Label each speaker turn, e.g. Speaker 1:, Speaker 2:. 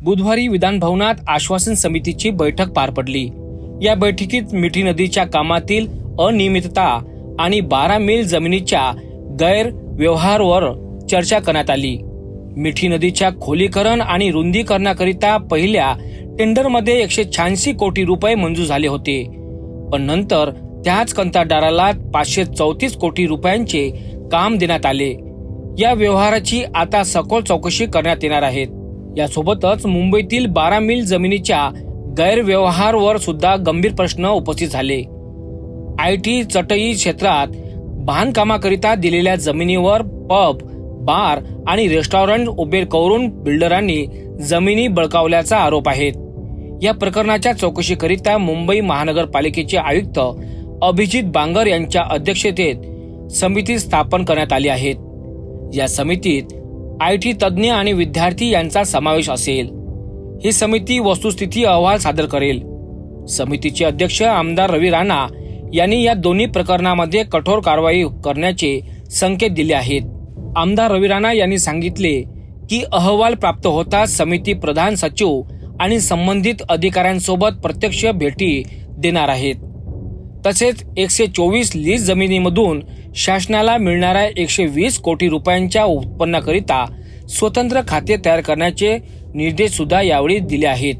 Speaker 1: बुधवारी विधानभवनात आश्वासन समितीची बैठक पार पडली। या बैठकीत मिठी नदीच्या कामातील अनियमितता आणि 12 मैल जमिनीच्या गैरव्यवहारावर चर्चा करण्यात आली। मिठी नदीच्या खोलीकरण आणि रुंदीकरणाकरिता पहिल्या टेंडरमध्ये 186 कोटी रुपये मंजूर झाले होते, पण नंतर त्याच कंत्राटदाराला 534 कोटी रुपयांचे काम देण्यात आले। या व्यवहाराची आता सखोल चौकशी करण्यात येणार आहे। यासोबतच मुंबईतील 12 मैल जमिनीच्या गैरव्यवहारावर सुद्धा गंभीर प्रश्न उपस्थित झाले। IT चटई क्षेत्रात बांधकामाकरिता दिलेल्या जमिनीवर पब, बार आणि रेस्टॉरंट उभे करून बिल्डरांनी जमिनी बळकावल्याचा आरोप आहे। या प्रकरणाच्या चौकशीकरिता मुंबई महानगरपालिकेचे आयुक्त अभिजित बांगर यांच्या अध्यक्षतेत समिती स्थापन करण्यात आली आहे। या समितीत IT तज्ज्ञ आणि विद्यार्थी यांचा समावेश असेल। ही समिती वस्तुस्थिती अहवाल सादर करेल। समितीचे अध्यक्ष आमदार रवी राणा यांनी या दोन्ही प्रकरणामध्ये कठोर कारवाई करण्याचे संकेत दिले आहेत। आमदार रवी राणा यांनी सांगितले की अहवाल प्राप्त होताच समिती प्रधान सचिव आणि संबंधित अधिकाऱ्यांसोबत प्रत्यक्ष भेटी देणार आहेत। तसेच 124 लीज जमिनीमधून शासनाला मिळणाऱ्या 120 कोटी रुपयांच्या उत्पन्नाकरिता स्वतंत्र खाते तयार करण्याचे निर्देश सुद्धा यावेळी दिले आहेत।